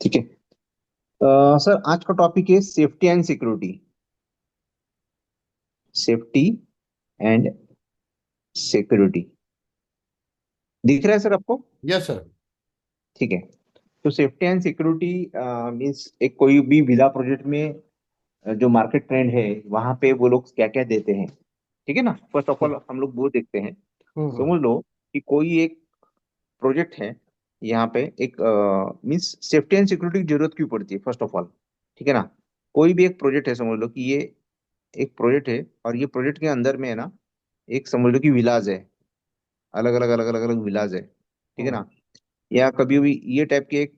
ठीक है। सर आज का टॉपिक है safety and security. Safety and security दिख रहा है सर आपको? Yes sir. ठीक है। तो सेफ्टी एंड सिक्योरिटी मीन्स एक कोई भी विला प्रोजेक्ट में जो मार्केट ट्रेंड है वहां पे वो लोग क्या क्या देते हैं। ठीक है ना। फर्स्ट ऑफ हम्म ऑल हम लोग वो देखते हैं। हम्म समझ लो कि कोई एक प्रोजेक्ट है। यहाँ पे एक मीन्स सेफ्टी एंड सिक्योरिटी की जरूरत क्यों पड़ती है फर्स्ट ऑफ ऑल। ठीक है ना। कोई भी एक प्रोजेक्ट है, समझ लो कि ये एक प्रोजेक्ट है और ये प्रोजेक्ट के अंदर में है ना, एक समझ लो कि विलाज है। अलग अलग विलाज है, ठीक है हम्म ना। या कभी भी ये टाइप के एक,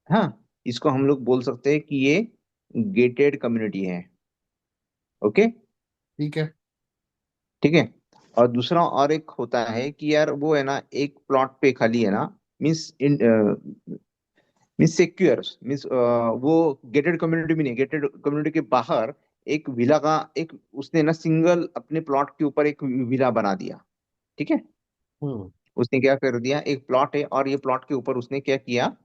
हाँ, इसको हम लोग बोल सकते हैं कि ये गेटेड कम्युनिटी है। ओके। ठीक है। ठीक है। और दूसरा और एक होता है कि यार वो है ना एक प्लॉट पे खाली है ना, means in means secure means वो गेटेड कम्युनिटी भी नहीं, गेटेड कम्युनिटी के बाहर एक विला का एक उसने ना सिंगल अपने प्लॉट के ऊपर एक विला बना दिया। ठीक है। हम्म उसने क्या कर दिया, एक प्लॉट है और ये प्लॉट के ऊपर उसने क्या किया,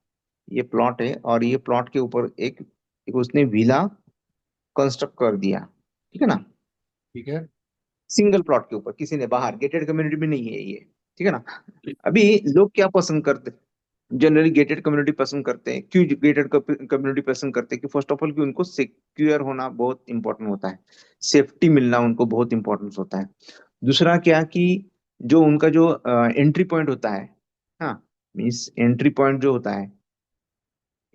ये प्लॉट है और ये प्लॉट के ऊपर एक उसने विला कंस्ट्रक्ट कर दिया। ठीक है ना। ठीक है। सिंगल प्लॉट के ऊपर किसी ने, बाहर गेटेड कम्युनिटी में नहीं है ये। ठीक है ना। अभी लोग क्या पसंद करते, जनरली गेटेड कम्युनिटी पसंद करते हैं। क्यों गेटेड कम्युनिटी पसंद करते हैं? कि फर्स्ट ऑफ ऑल कि उनको सिक्योर होना बहुत इंपॉर्टेंट होता है, सेफ्टी मिलना उनको बहुत इंपॉर्टेंट होता है। दूसरा क्या कि जो उनका जो एंट्री पॉइंट होता है, हाँ, मीन्स एंट्री पॉइंट जो होता है,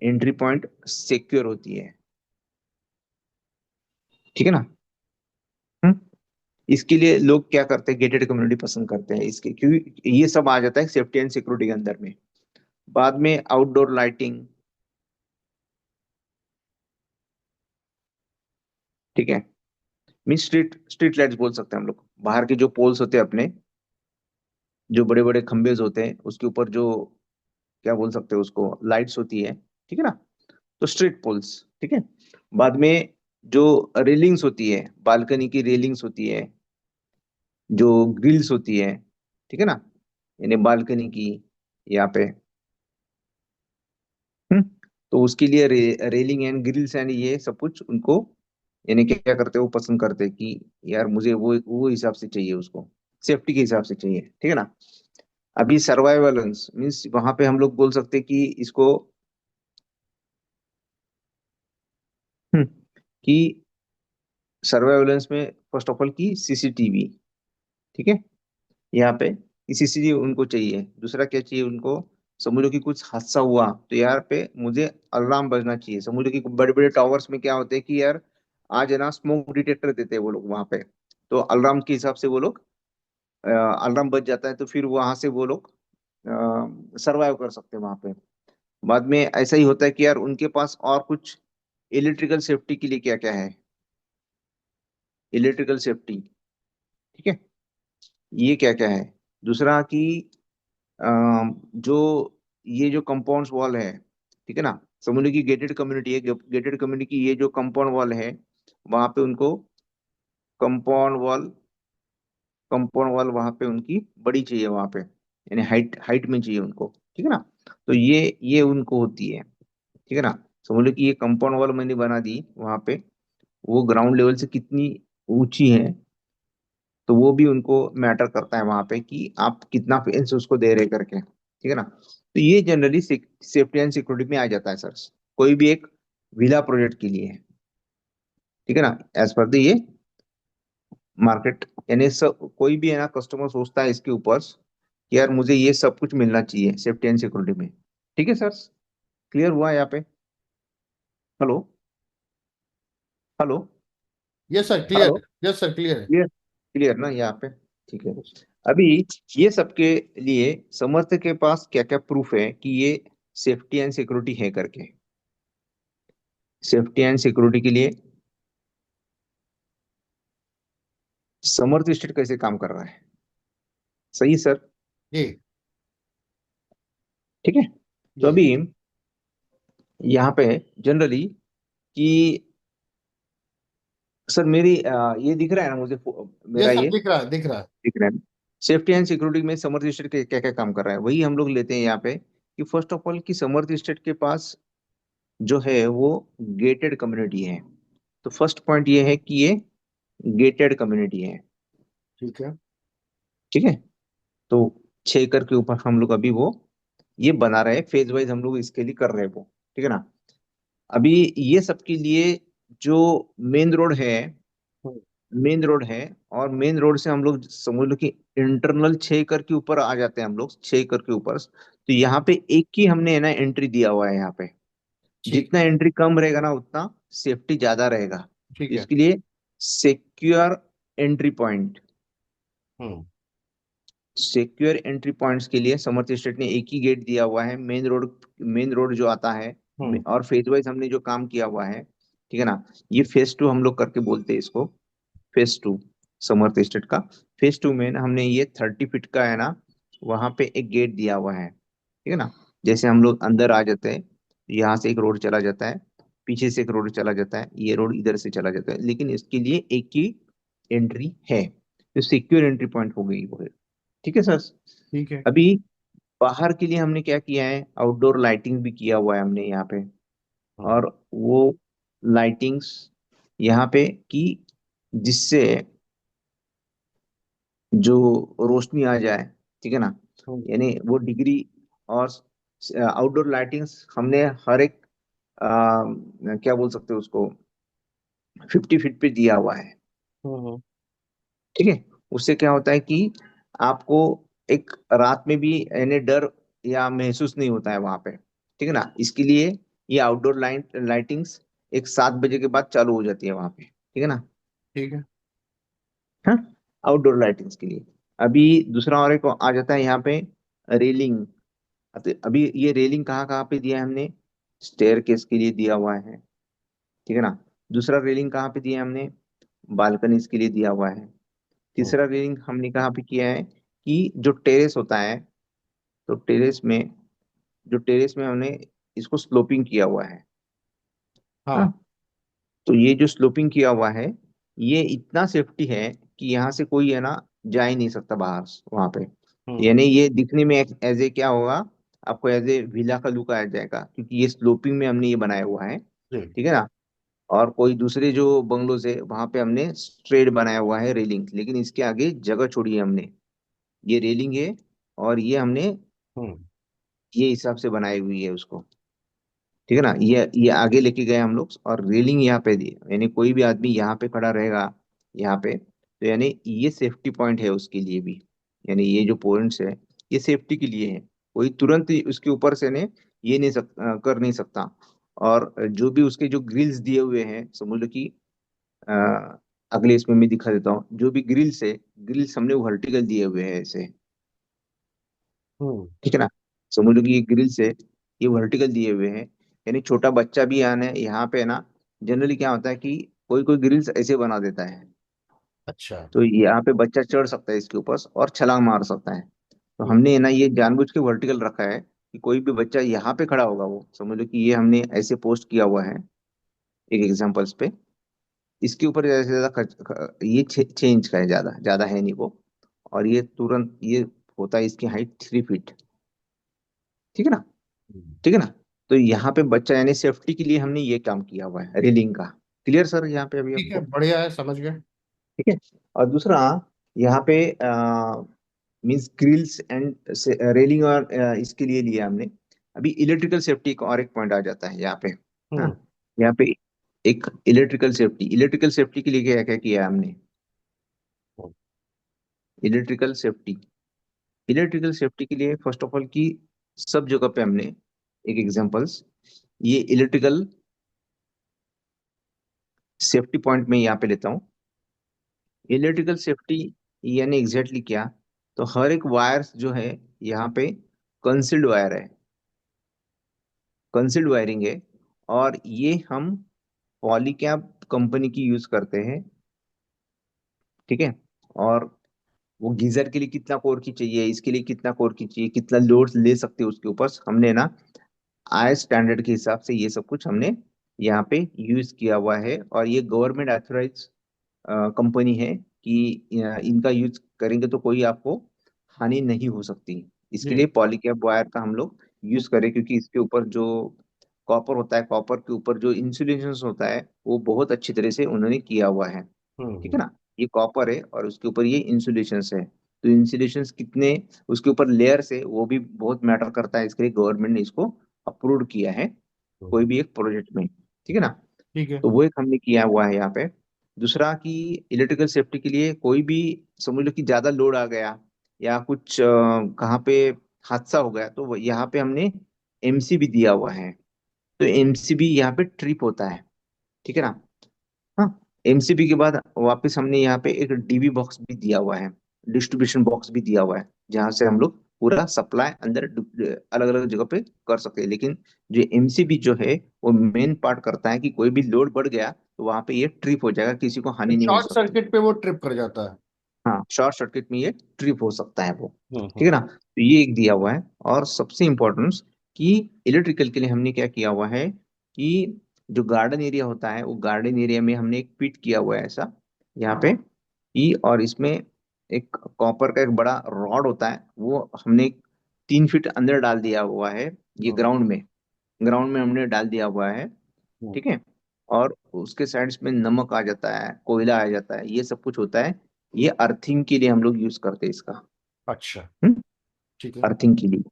एंट्री पॉइंट सिक्योर होती है। ठीक है ना। हम्म। इसके लिए लोग क्या करते हैं, गेटेड कम्युनिटी पसंद करते हैं इसके, क्योंकि ये सब आ जाता है सेफ्टी एंड सिक्योरिटी के अंदर में। बाद में आउटडोर लाइटिंग। ठीक है। मीन स्ट्रीट स्ट्रीट लाइट्स बोल सकते हैं हम लोग, बाहर के जो पोल्स होते हैं अपने, जो बड़े बड़े खंभेज होते हैं उसके ऊपर जो, क्या बोल सकते हैं उसको, लाइट्स होती है। ठीक है ना। तो स्ट्रीट पोल्स। ठीक है। बाद में जो रेलिंग्स होती है, बालकनी की रेलिंग्स होती है, जो ग्रिल्स होती है, ठीक है ना, यानी बालकनी की यहाँ पे। हम्म। तो उसके लिए रेलिंग एंड ग्रिल्स एंड ये सब कुछ उनको, यानी क्या करते हैं, वो पसंद करते हैं कि यार मुझे वो हिसाब से चाहिए उसको, सेफ्टी के हिसाब से चाहिए। ठीक है ना। अभी सर्वाइवलेंस मीन्स वहां पे हम लोग बोल सकते हैं कि इसको, कि सर्वाइवलेंस में फर्स्ट ऑफ ऑल की सीसीटीवी। ठीक है। यहाँ पे सीसीटीवी उनको चाहिए। दूसरा क्या चाहिए उनको, समझ लो कि कुछ हादसा हुआ तो यार पे मुझे अलार्म बजना चाहिए। समझ लो कि बड़े बड़े टावर्स में क्या होते हैं कि यार आज है ना स्मोक डिटेक्टर देते हैं वो लोग वहां पे। तो अलार्म के हिसाब से वो लोग, अलार्म बज जाता है तो फिर वहां से वो लोग सरवाइव कर सकते हैं वहां पे। बाद में ऐसा ही होता है कि यार उनके पास और कुछ इलेक्ट्रिकल सेफ्टी के लिए क्या क्या है, इलेक्ट्रिकल सेफ्टी। ठीक है। ये क्या क्या है। दूसरा कि जो ये जो कंपाउंड वॉल है, ठीक है ना, समझ लो कि गेटेड कम्युनिटी है, गेटेड कम्युनिटी की ये जो कंपाउंड वॉल है, वहां पे उनको कंपाउंड वॉल, कंपाउंड वॉल वहां पे उनकी बड़ी चाहिए वहां पे, यानी हाइट हाइट में चाहिए उनको। ठीक है ना। तो ये उनको होती है। ठीक है ना। समझ लो कि ये कंपाउंड वॉल मैंने बना दी वहां पे, वो ग्राउंड लेवल से कितनी ऊंची है, तो वो भी उनको मैटर करता है वहां पे कि आप कितना फेंस उसको दे रहे करके। ठीक है ना। तो ये जनरली सेफ्टी एंड सिक्योरिटी में आ जाता है सर, कोई भी एक विला प्रोजेक्ट के लिए। ठीक है ना। एज पर द ये मार्केट, यानी सब कोई भी है ना कस्टमर सोचता है इसके ऊपर कि यार मुझे ये सब कुछ मिलना चाहिए सेफ्टी एंड सिक्योरिटी में। ठीक है सर। क्लियर हुआ यहाँ पे? Hello. Hello. Yes sir, hello. Clear. Yes sir, clear है। क्लियर। क्लियर ना यहाँ पे? ठीक है। अभी ये सबके लिए समर्थ के पास क्या क्या प्रूफ है कि ये सेफ्टी एंड सिक्योरिटी है करके। सेफ्टी एंड सिक्योरिटी के लिए समर्थ स्टेट कैसे काम कर रहा है? सही सर। जी ठीक है। तो जी। अभी यहाँ पे जनरली कि सर मेरी ये दिख रहा है ना मुझे, मेरा यस सर, ये दिख रहा है, दिख रहा है। दिख रहा है। सेफ्टी एंड सिक्योरिटी में समर्थ स्टेट क्या क्या काम कर रहा है वही हम लोग लेते हैं यहाँ पे। कि फर्स्ट ऑफ ऑल कि समर्थ स्टेट के पास जो है वो गेटेड कम्युनिटी है। तो फर्स्ट पॉइंट ये है कि ये गेटेड कम्युनिटी है। ठीक है। ठीक है। तो 6 एकड़ के ऊपर हम लोग अभी वो ये बना रहे हैं, फेज वाइज हम लोग इसके लिए कर रहे हैं वो। ठीक है ना। अभी ये सबके लिए जो मेन रोड है, हम्म, मेन रोड है, और मेन रोड से हम लोग समझ लो कि इंटरनल 6 एकड़ के ऊपर आ जाते हैं हम लोग, 6 एकड़ के ऊपर। तो यहाँ पे एक ही हमने है ना एंट्री दिया हुआ है यहाँ पे। ठीक जितना एंट्री कम रहेगा ना उतना सेफ्टी ज्यादा रहेगा। ठीक तो है। इसके लिए सिक्योर एंट्री पॉइंट, हम्म सिक्योर एंट्री पॉइंट्स के लिए समर्थ स्टेट ने एक ही गेट दिया हुआ है, मेन रोड, मेन रोड जो आता है। हम्म और फेज वाइज हमने जो काम किया हुआ है, ठीक है ना। ये फेज 2 हम लोग करके बोलते हैं इसको, फेज 2 समर्थ स्टेट का। फेज 2 में ना हमने ये 30 फीट का है ना, वहां पे एक गेट दिया हुआ है। ठीक है ना। जैसे हम लोग अंदर आ जाते हैं, यहाँ से एक रोड चला जाता है, पीछे से एक रोड चला जाता है, ये रोड इधर से चला जाता है, लेकिन इसके लिए एक ही एंट्री है। तो सिक्योर एंट्री पॉइंट हो गई वो। ठीक है सर। ठीक है। अभी बाहर के लिए हमने क्या किया है, आउटडोर लाइटिंग भी किया हुआ है हमने यहाँ पे। हम्म और वो लाइटिंग्स यहाँ पे की, जिससे जो रोशनी आ जाए। ठीक है ना। हम्म यानी वो डिग्री, और आउटडोर लाइटिंग्स हमने हर एक क्या बोल सकते हैं उसको, 50 फीट पे दिया हुआ है। हम्म ठीक है। उससे क्या होता है कि आपको एक रात में भी यानी डर या महसूस नहीं होता है वहां पे। ठीक है ना। इसके लिए ये आउटडोर लाइटिंग्स एक 7 बजे के बाद चालू हो जाती है वहां पे। ठीक है ना। ठीक है। हाँ, आउटडोर लाइटिंग्स के लिए। अभी दूसरा और एक आ जाता है यहाँ पे, रेलिंग। अभी ये रेलिंग कहाँ कहाँ पे दिया है हमने, स्टेयर केस के लिए दिया हुआ है। ठीक है ना। दूसरा रेलिंग कहाँ पे दिया है हमने, बालकनीज के लिए दिया हुआ है। हम्म, तीसरा रेलिंग हमने कहाँ पे किया है कि जो टेरेस होता है, तो टेरेस में, जो टेरेस में हमने इसको स्लोपिंग किया हुआ है। हाँ। हाँ। तो ये जो स्लोपिंग किया हुआ है, ये इतना सेफ्टी है कि यहाँ से कोई है ना जा ही नहीं सकता बाहर वहां पे। हम्म यानी ये दिखने में एज ए क्या होगा, आपको एज ए विला का लुक आ जाएगा, क्योंकि ये स्लोपिंग में हमने ये बनाया हुआ है। जी। ठीक है ना। और कोई दूसरे जो बंगलोज है वहां पे हमने स्ट्रेट बनाया हुआ है रेलिंग, लेकिन इसके आगे जगह छोड़ी है हमने। ये रेलिंग है, और ये हमने हम्म ये हिसाब से बनाई हुई है उसको। ठीक है ना। ये आगे लेके गए हम लोग, और रेलिंग यहाँ पे दी, यानी कोई भी आदमी यहाँ पे खड़ा रहेगा यहाँ पे, तो यानी ये सेफ्टी पॉइंट है उसके लिए भी। यानी ये जो पॉइंट्स है, ये सेफ्टी के लिए है। कोई तुरंत ही उसके ऊपर से ने ये नहीं कर नहीं सकता। और जो भी उसके जो ग्रिल्स दिए हुए हैं, समझ लो कि अ, अगले इसमें मैं दिखा देता हूँ, जो भी ग्रिल्स है, ग्रिल्स हमने वर्टिकल दिए हुए हैं ऐसे। हम्म ठीक है ना। समझ लो कि ये ग्रिल्स है, ये वर्टिकल दिए हुए हैं। यानी छोटा बच्चा भी आने यहाँ पे है ना, जनरली क्या होता है कि कोई कोई ग्रिल्स ऐसे बना देता है, अच्छा। तो यहाँ पे बच्चा चढ़ सकता है इसके ऊपर और छलांग मार सकता है। तो हम्म हमने है ना ये जानबूझ के वर्टिकल रखा है कि कोई भी बच्चा यहाँ पे खड़ा होगा, वो समझ लो कि ये हमने ऐसे पोस्ट किया हुआ है एक एग्जांपल्स पे। इसके ऊपर ज्यादा से ज्यादा ये 6 इंच का है, ज्यादा ज्यादा है नहीं वो। और ये तुरंत ये होता है, इसकी हाइट 3 फीट। ठीक है ना। हम्म। ठीक है ना। तो यहाँ पे बच्चा यानी सेफ्टी के लिए हमने ये काम किया हुआ है रेलिंग का। क्लियर सर यहाँ पे अभी ठीक है, आपको। बढ़िया है, समझ गए। ठीक है। और दूसरा यहाँ पे मीन्स ग्रिल्स एंड रेलिंग, और इसके लिए लिया हमने। अभी इलेक्ट्रिकल सेफ्टी का और एक पॉइंट आ जाता है यहाँ पे। हाँ। हम्म यहाँ पे एक इलेक्ट्रिकल सेफ्टी के लिए क्या क्या किया है हमने, हम्म, इलेक्ट्रिकल सेफ्टी। इलेक्ट्रिकल सेफ्टी के लिए फर्स्ट ऑफ ऑल की सब जगह पे हमने एक एग्जांपल्स, ये इलेक्ट्रिकल सेफ्टी पॉइंट में यहाँ पे लेता हूँ। इलेक्ट्रिकल सेफ्टी यानी एग्जैक्टली क्या, तो हर एक वायर जो है यहाँ पे कंसील्ड वायर है, कंसील्ड वायरिंग है। और ये हम पॉलीकैब कंपनी की यूज करते हैं। ठीक है। और वो गीजर के लिए कितना कोर की चाहिए, इसके लिए कितना कोर की चाहिए, कितना लोड ले सकते हैं उसके ऊपर हमने ना आई स्टैंडर्ड के हिसाब से ये सब कुछ हमने यहाँ पे यूज किया हुआ है। और ये गवर्नमेंट ऑथराइज कंपनी है कि इनका यूज करेंगे तो कोई आपको हानि नहीं हो सकती। इसके जी। लिए पॉलीकैब वायर का हम लोग यूज करें, क्योंकि इसके ऊपर जो कॉपर होता है, कॉपर के ऊपर जो इंसुलेशन होता है वो बहुत अच्छी तरह से उन्होंने किया हुआ है। ठीक है हम्म। ना। ये कॉपर है और उसके ऊपर ये इंसुलेशन है। तो इंसुलेशन कितने उसके ऊपर लेयर्स है वो भी बहुत मैटर करता है, इसके लिए गवर्नमेंट ने इसको अप्रूव किया है कोई हम्म। भी एक प्रोजेक्ट में। ठीक है ना। ठीक है। तो वो एक हमने किया हुआ है यहाँ पे। दूसरा कि इलेक्ट्रिकल सेफ्टी के लिए कोई भी, समझ लो कि ज्यादा लोड आ गया या कुछ कहाँ पे हादसा हो गया, तो यहाँ पे हमने एमसीबी दिया हुआ है। तो एमसीबी यहाँ पे ट्रिप होता है। ठीक है ना। हाँ। एमसीबी के बाद वापस हमने यहाँ पे एक डीबी बॉक्स भी दिया हुआ है, डिस्ट्रीब्यूशन बॉक्स भी दिया हुआ है, जहां से हम लोग पूरा सप्लाई अंदर अलग अलग जगह पे कर सकते हैं। लेकिन जो एमसीबी जो है वो मेन पार्ट करता है कि कोई भी लोड बढ़ गया तो वहां पे ये ट्रिप हो जाएगा, किसी को हानि नहीं हो शॉर्ट सकती। सर्किट पे वो ट्रिप कर जाता है। हाँ, शॉर्ट सर्किट में ये ट्रिप हो सकता है वो। ठीक है हम्म। ना। तो ये एक दिया हुआ है। और सबसे इम्पोर्टेंस कि इलेक्ट्रिकल के लिए हमने क्या किया हुआ है कि जो गार्डन एरिया होता है वो गार्डन एरिया में हमने एक पिट किया हुआ है ऐसा यहाँ पे। ई और इसमें एक कॉपर का एक बड़ा रॉड होता है, वो हमने 3 फीट अंदर डाल दिया हुआ है। ये हम्म। ग्राउंड में हमने डाल दिया हुआ है। हम्म। ठीक है। और उसके साइड्स में नमक आ जाता है, कोयला आ जाता है, ये सब कुछ होता है। ये अर्थिंग के लिए हम लोग यूज करते हैं इसका। अच्छा। हम्म। ठीक है। अर्थिंग के लिए।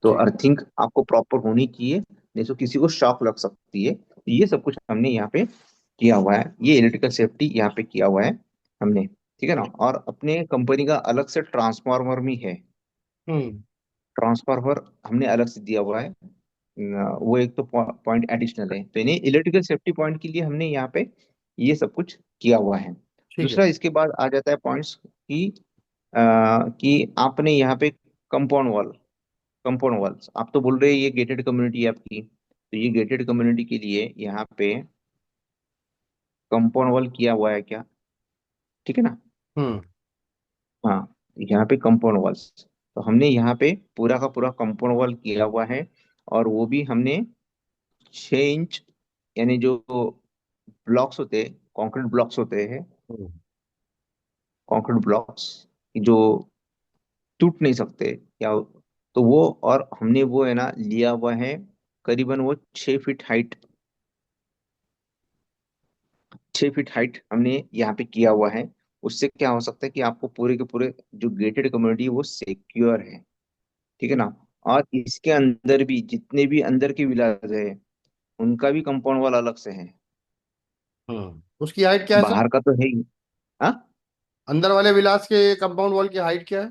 तो ठीक। अर्थिंग आपको प्रॉपर होनी चाहिए, नहीं तो किसी को शॉक लग सकती है। तो ये सब कुछ हमने यहाँ पे किया हुआ है, ये इलेक्ट्रिकल सेफ्टी यहाँ पे किया हुआ है हमने। ठीक है ना। और अपने कंपनी का अलग से ट्रांसफार्मर भी है। हम्म। ट्रांसफार्मर हमने अलग से दिया हुआ है। वो एक तो पॉइंट एडिशनल है, तो इन्हें इलेक्ट्रिकल सेफ्टी पॉइंट के लिए हमने यहाँ पे ये सब कुछ किया हुआ है। ठीक है। दूसरा इसके बाद आ जाता है पॉइंट्स कि आपने यहाँ पे कंपाउंड वॉल्स, आप तो बोल रहे हैं ये गेटेड कम्युनिटी है आपकी, तो ये गेटेड कम्युनिटी के लिए यहाँ पे कंपाउंड वॉल किया हुआ है क्या। ठीक है ना। हम्म। हाँ, यहाँ पे कंपाउंड वॉल्स, तो हमने यहाँ पे पूरा का पूरा कंपाउंड वॉल किया हुआ है। और वो भी हमने 6 इंच, यानी जो ब्लॉक्स होते हैं, कंक्रीट ब्लॉक्स होते हैं, हम्म। कंक्रीट ब्लॉक्स जो टूट नहीं सकते या, तो वो, और हमने वो है ना लिया हुआ है करीबन वो 6 फीट हाइट, 6 फीट हाइट हमने यहाँ पे किया हुआ है। उससे क्या हो सकता है कि आपको पूरे के पूरे जो गेटेड कम्युनिटी है वो सिक्योर है। ठीक है ना। और इसके अंदर भी जितने भी अंदर के विलाज है उनका भी कंपाउंड वॉल अलग से है। उसकी हाइट क्या है सर? बाहर का तो है ही। हाँ। अंदर वाले विलास के कंपाउंड वॉल की हाइट क्या है?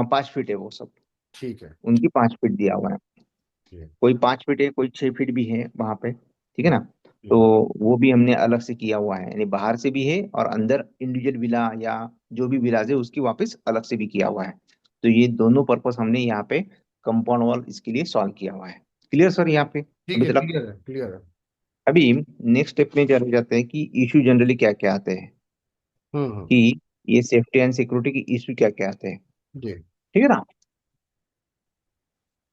5 फीट है वो सब। ठीक है। उनकी 5 फीट दिया हुआ है। ठीक है। कोई 5 फीट है, कोई 6 फीट भी है वहां पे। ठीक है हम्म। ना। तो ठीक है। वो भी हमने अलग से किया हुआ है, यानी बाहर से भी है और अंदर इंडिविजुअल विला या जो भी विलाज है उसकी वापस अलग से भी किया हुआ है। तो ये दोनों पर्पस हमने यहाँ पे कंपाउंड वॉल इसके लिए सॉल्व किया हुआ है। क्लियर सर यहाँ पे ठीक अभी है। तक। क्लियर है, क्लियर है। अभी नेक्स्ट स्टेप में चले जाते हैं कि इशू जनरली क्या क्या आते हैं, हम्म। कि ये सेफ्टी एंड सिक्योरिटी की इशू क्या क्या आते हैं। जी। ठीक है ना।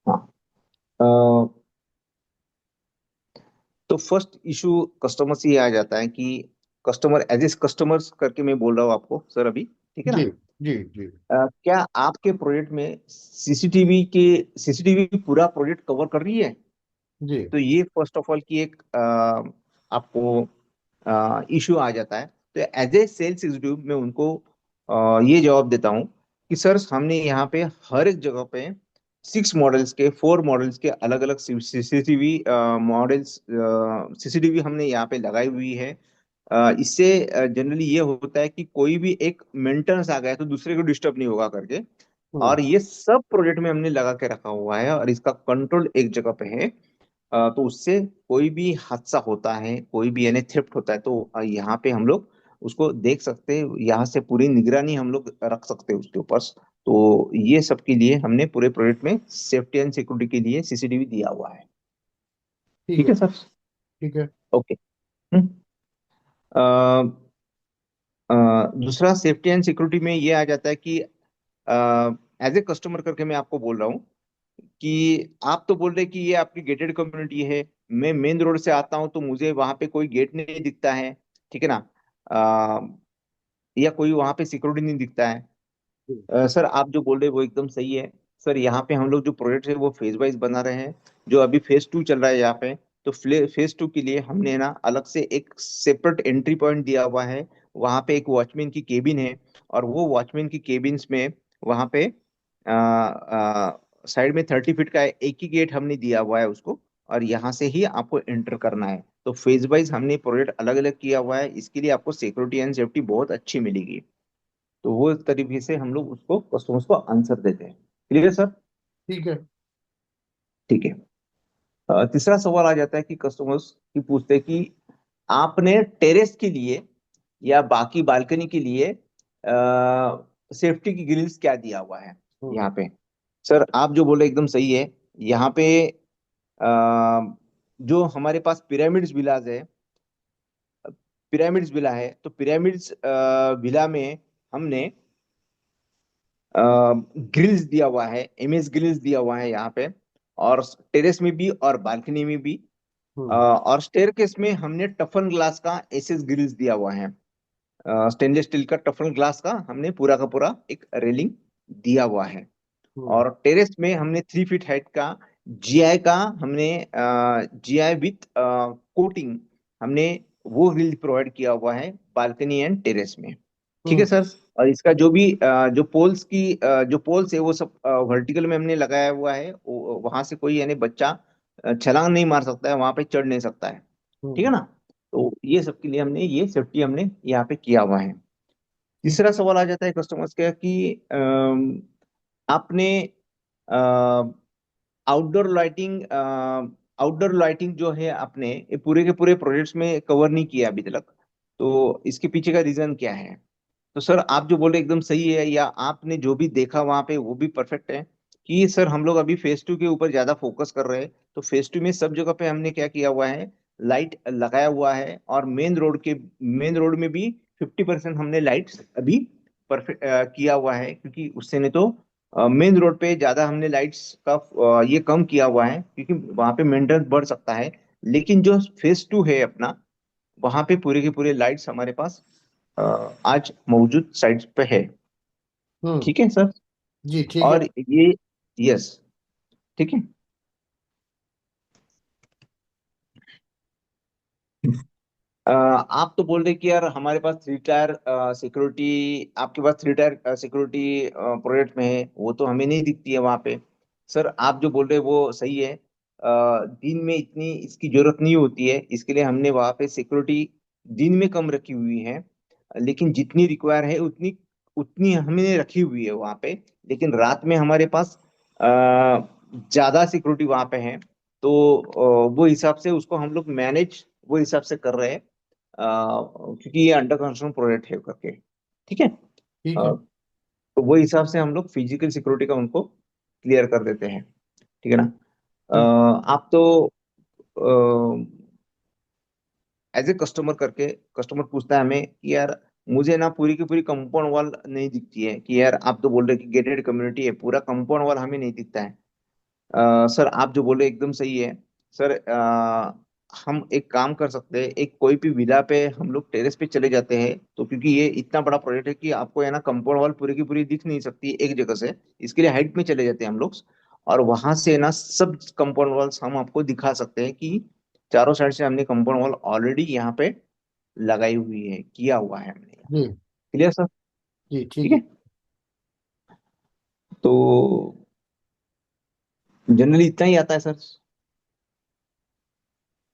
हाँ। अ, तो फर्स्ट इशू कस्टमर से ये आ जाता है कि कस्टमर एज ए कस्टमर्स करके मैं बोल रहा हूँ आपको सर अभी। ठीक है जी। ना। जी। जी। क्या आपके प्रोजेक्ट में सीसीटीवी पूरा प्रोजेक्ट कवर कर रही है। जी। तो ये फर्स्ट ऑफ ऑल की एक आपको इशू आ जाता है। तो एज ए सेल्स एग्जीक्यूटिव मैं उनको ये जवाब देता हूँ कि सर हमने यहाँ पे हर एक जगह पे 4 मॉडल्स के अलग अलग सीसीटीवी मॉडल्स, सीसीटीवी हमने यहाँ पे लगाई हुई है। इससे जनरली ये होता है कि कोई भी एक मेंटेनेंस आ गया तो दूसरे को डिस्टर्ब नहीं होगा करके। हम्म। और ये सब प्रोजेक्ट में हमने लगा के रखा हुआ है और इसका कंट्रोल एक जगह पे है। तो उससे कोई भी हादसा होता है, कोई भी यानी थेफ्ट होता है, तो यहाँ पे हम लोग उसको देख सकते हैं, यहाँ से पूरी निगरानी हम लोग रख सकते हैं उसके ऊपर। तो ये सब के लिए हमने पूरे प्रोजेक्ट में सेफ्टी एंड सिक्योरिटी के लिए सीसीटीवी दिया हुआ है। ठीक ठीक है। है सर। ठीक है। ओके। दूसरा सेफ्टी एंड सिक्योरिटी में ये आ जाता है कि एज ए कस्टमर करके मैं आपको बोल रहा हूँ कि आप तो बोल रहे कि ये आपकी गेटेड कम्युनिटी है, मैं मेन रोड से आता हूँ तो मुझे वहां पे कोई गेट नहीं दिखता है। ठीक है ना। अ, या कोई वहां पे सिक्योरिटी नहीं दिखता है। हम्म। सर आप जो बोल रहे हैं वो एकदम सही है। सर यहाँ पे हम लोग जो प्रोजेक्ट है वो फेज वाइज बना रहे हैं। जो अभी फेज टू चल रहा है यहाँ पे, तो फेज टू के लिए हमने ना अलग से एक सेपरेट एंट्री पॉइंट दिया हुआ है। वहाँ पे एक वॉचमैन की केबिन है, और वो वॉचमैन की केबिन्स में वहाँ पे साइड में 30 फीट का एक ही गेट हमने दिया हुआ है उसको, और यहाँ से ही आपको एंटर करना है। तो फेज वाइज हमने प्रोजेक्ट अलग अलग किया हुआ है, इसके लिए आपको सिक्योरिटी एंड सेफ्टी बहुत अच्छी मिलेगी। तो वो तरीके से हम लोग उसको कस्टमर्स को आंसर देते हैं। Clear sir? ठीक है। ठीक है। तीसरा सवाल आ जाता है कि कस्टमर्स की पूछते हैं कि आपने टेरेस के लिए या बाकी बालकनी के लिए सेफ्टी की ग्रिल्स क्या दिया हुआ है हम्म। यहाँ पे? सर आप जो बोले एकदम सही है। यहाँ पे जो हमारे पास पिरामिड्स विलाज है, पिरामिड्स विला है, तो पिरामिड्स विला में हमने ग्रिल्स दिया हुआ है, एमएस ग्रिल्स दिया हुआ है यहाँ पे, और टेरेस में भी और बालकनी में भी। हम्म। और स्टेयरकेस में हमने टफन ग्लास का एसएस ग्रिल्स दिया हुआ है। स्टेनलेस स्टील का टफन ग्लास का हमने पूरा का पूरा एक रेलिंग दिया हुआ है। हम्म। और टेरेस में हमने 3 फीट हाइट का जीआई का हमने जीआई विथ कोटिंग हमने वो ग्रिल प्रोवाइड किया हुआ है बालकनी एंड टेरेस में। ठीक है हम्म। सर। और इसका जो भी जो पोल्स की जो पोल्स है वो सब वर्टिकल में हमने लगाया हुआ है, वहां से कोई यानी बच्चा छलांग नहीं मार सकता है, वहां पे चढ़ नहीं सकता है। ठीक है हम्म। ना? तो ये सब के लिए हमने ये सेफ्टी हमने यहाँ पे किया हुआ है। ठीक। तीसरा सवाल आ जाता है कस्टमर्स का कि आपने आउटडोर लाइटिंग आउटडोर लाइटिंग जो है आपने ये पूरे के पूरे प्रोजेक्ट्स में कवर नहीं किया अभी तक, तो इसके पीछे का रीजन क्या है? तो सर आप जो बोले एकदम सही है, या आपने जो भी देखा वहां पे वो भी परफेक्ट है। कि सर हम लोग अभी फेज टू के ऊपर ज्यादा फोकस कर रहे हैं, तो फेज टू में सब जगह पे हमने क्या किया हुआ है, लाइट लगाया हुआ है। और मेन रोड में भी 50% हमने लाइट्स अभी परफेक्ट किया हुआ है, क्योंकि उससे नहीं तो मेन रोड पे ज्यादा हमने लाइट्स का ये कम किया हुआ है, क्योंकि वहां पे मेंटेनेंस बढ़ सकता है। लेकिन जो फेज टू है अपना, वहां पे पूरे के पूरे लाइट्स हमारे पास अ, आज मौजूद साइट्स पे है। हम्म। ठीक है सर। जी ठीक है। और ये, यस, ठीक है। आप तो बोल रहे कि यार हमारे पास 3 टायर सिक्योरिटी, आपके पास 3 टायर सिक्योरिटी प्रोजेक्ट में है, वो तो हमें नहीं दिखती है वहां पे। सर आप जो बोल रहे हैं वो सही है। दिन में इतनी इसकी जरूरत नहीं होती है, इसके लिए हमने वहां पे सिक्योरिटी दिन में कम रखी हुई है। लेकिन जितनी रिक्वायर है उतनी उतनी हमने रखी हुई है वहां पे। लेकिन रात में हमारे पास ज्यादा सिक्योरिटी वहां पे है, तो वो हिसाब से उसको हम लोग मैनेज वो हिसाब से कर रहे हैं, क्योंकि ये अंडर कंस्ट्रक्शन प्रोजेक्ट है करके। ठीक है। ठीक है। तो वो हिसाब से हम लोग फिजिकल सिक्योरिटी का उनको क्लियर कर देते हैं। ठीक है ना? ठीक। आप तो एज ए कस्टमर करके, कस्टमर पूछता है हमें कि यार मुझे ना पूरी की पूरी कंपाउंड वॉल नहीं दिखती है, कि यार आप तो बोल रहे कि गेटेड कम्युनिटी है, पूरा कंपाउंड वॉल हमें नहीं दिखता है। सर आप जो बोले एकदम सही है। सर हम एक काम कर सकते हैं, एक कोई भी विला पे हम लोग टेरेस पे चले जाते हैं, तो क्योंकि ये इतना बड़ा प्रोजेक्ट है कि आपको है ना कंपाउंड वॉल पूरी की पूरी दिख नहीं सकती एक जगह से, इसके लिए हाइट में चले जाते हैं हम लोग। और वहां से ना सब कंपाउंड वॉल्स हम आपको दिखा सकते हैं कि चारों साइड से हमने कंपाउंड वॉल ऑलरेडी यहाँ पे लगाई हुई है, किया हुआ है हमने। जी। Clear sir? जी ठीक ठीक है। है। तो जनरली इतना ही आता है सर।